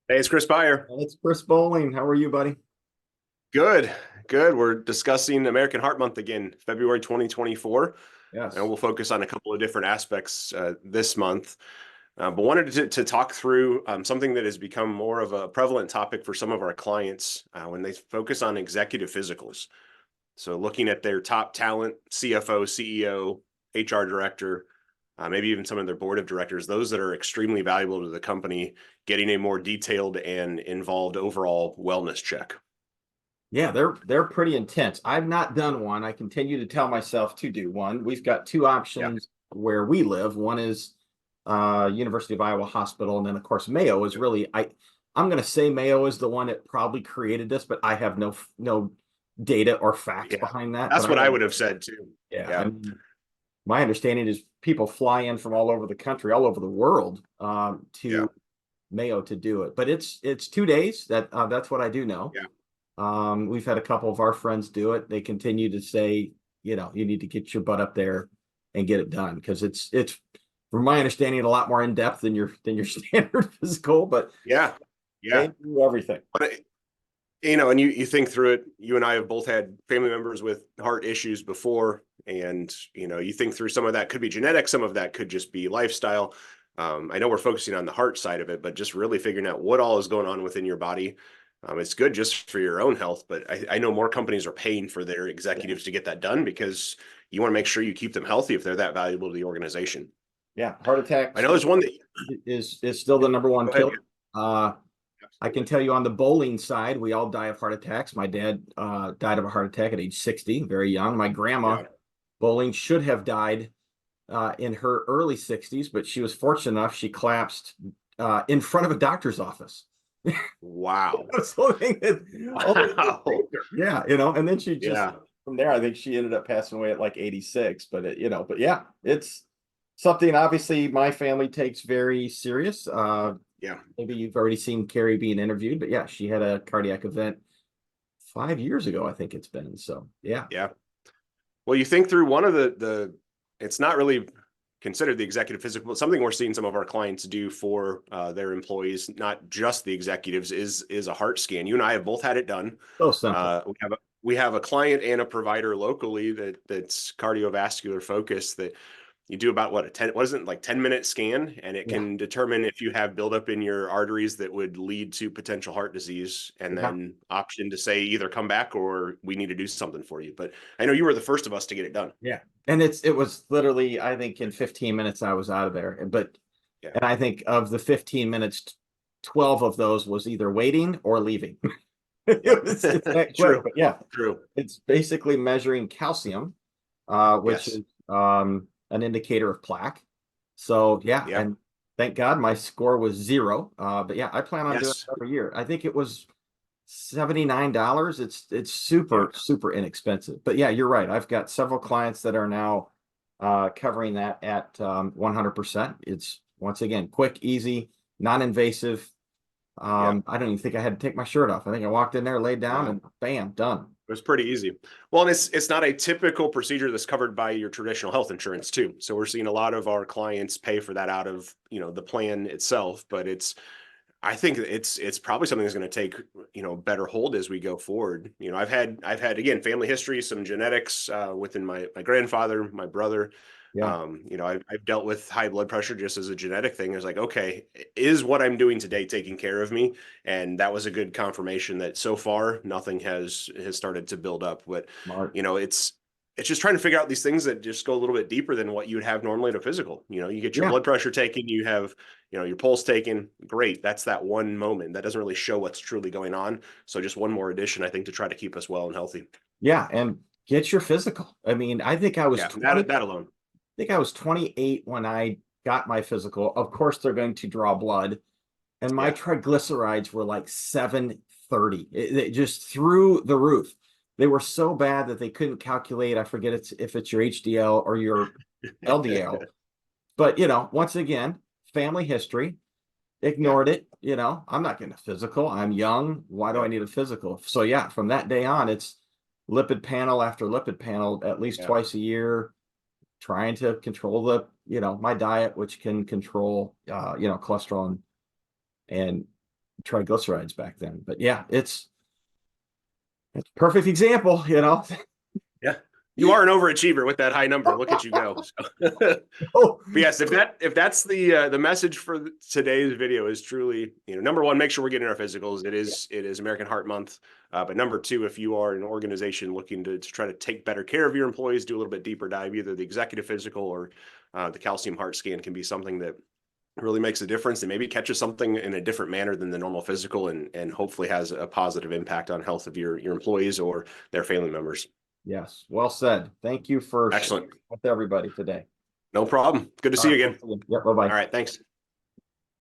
Hey, it's Chris Beyer. It's Chris Bowling. How are you, buddy? Good, good. We're discussing American Heart Month again, February 2024, and Yes. we'll focus on a couple of different aspects this month. But wanted to talk through something that has become more of a prevalent topic for some of our clients when they focus on executive physicals. So looking at their top talent, CFO, CEO, HR director, maybe even some of their board of directors, those that are extremely valuable to the company, getting a more detailed and involved overall wellness check. Yeah, they're pretty intense. I've not done one. I continue to tell myself to do one. We've got two Yeah. options where we live. One is University of Iowa Hospital, and then of course Mayo is really I'm going to say Mayo is the one that probably created this, but I have no data or facts Yeah, behind that. But that's I what I know, would have said too. yeah, I Yeah, mean, my understanding is people fly in from all over the country, all over the world, yeah, to Mayo to do it. But it's 2 days. That's what I do know. yeah, We've had a couple of our friends do it. They continue to say, you need to get your butt up there and get it done because it's from my understanding a lot more in depth than your standard physical, but yeah, yeah. they do everything. But and you think through it. You and I have both had family members with heart issues before, and you think through some of that could be genetic, some of that could just be lifestyle. I know we're focusing on the heart side of it, but just really figuring out what all is going on within your body. It's good just for your own health, but I know more companies are paying for their Yeah. executives to get that done because you want to make sure you keep them healthy if they're that valuable to the organization. Yeah. Heart I attacks know there's one that. is still the number one Go ahead. killer. Uh, I can Absolutely. tell you on the bowling side, we all die of heart attacks. My dad died of a heart attack at age 60, very young. My grandma Yeah. bowling should have died in her early 60s, but she was fortunate enough she collapsed in front of a doctor's office. Wow. So only Wow. yeah, and then she just Yeah. from there, I think she ended up passing away at like 86. But but yeah, it's something obviously my family takes very serious. Yeah. Maybe you've already seen Carrie being interviewed, but yeah, she had a cardiac event 5 years ago, I think it's been. So yeah, Yeah. Well, you think through one of the it's not really considered the executive physical, but something we're seeing some of our clients do for their employees, not just the executives, is a heart scan. You and I have both had it done. so simple. We have a client and a provider locally that's cardiovascular focused that you do about what a 10 wasn't like 10-minute scan, and it Yeah, can determine if you have buildup in your arteries that would lead to potential heart disease, and yeah. then option to say either come back or we need to do something for you. But I know you were the first of us to get it done. Yeah. And it was literally, I think in 15 minutes I was out of there. Yeah. And I think of the 15 minutes, 12 of those was either waiting or leaving. It's Yep. that quick. True. But yeah, True. it's basically measuring calcium, which Yes. is an indicator of plaque. So yeah, Yeah. and thank God my score was zero. But yeah, I plan on doing Yes. it every year. I think it was $79. It's Yeah. super inexpensive. But yeah, you're right. I've got several clients that are now covering that at 100%. It's once again quick, easy, non-invasive. Yeah. I don't even think I had to take my shirt off. I think I walked in there, laid down, No. and bam, done. It was pretty easy. Well, and it's not a typical procedure that's covered by your traditional health insurance too. So we're seeing a lot of our clients pay for that out of, the plan itself, but I think it's probably something that's going to take, better hold as we go forward. I've had again family history, some genetics within my grandfather, my brother. Yeah, I've dealt with high blood pressure just as a genetic thing. It's like, okay, is what I'm doing today taking care of me? And that was a good confirmation that so far nothing has started to build up. But smart. it's just trying to figure out these things that just go a little bit deeper than what you would have normally at a physical. You get your Yeah, blood pressure taken, you have your pulse taken. Great, that's that one moment that doesn't really show what's truly going on. So just one more addition, I think, to try to keep us well and healthy. yeah, and get your physical. I mean, I think I was Yeah, 20. that alone. I think I was 28 when I got my physical. Of course, they're going to draw blood, and my Yeah, triglycerides were like 730. It just through the roof. They were so bad that they couldn't calculate. I forget if it's your HDL or your LDL. But once again, family history, yeah, ignored it. I'm not getting a physical. I'm young. Why do I yep, need a physical? So yeah, from that day on, it's lipid panel after lipid panel at least yeah, twice a year, trying to control my diet, which can control cholesterol and triglycerides back then. But yeah, it's a perfect example, you know. Yeah. You are an overachiever with that high number. Look at you go. So, Oh, but yes, if that's the message for today's video is truly, number one, make sure we're getting our physicals. It is American Heart Month. But number two, if you are an organization looking to try to take better care of your employees, do a little bit deeper dive, either the executive physical or the calcium heart scan can be something that really makes a difference and maybe catches something in a different manner than the normal physical, and hopefully has a positive impact on health of your employees or their family members. yes, well said. Thank you for sharing Excellent. with everybody today. No problem. Good to All see you right, again. we'll see you. Yep, bye-bye. All right. Thanks.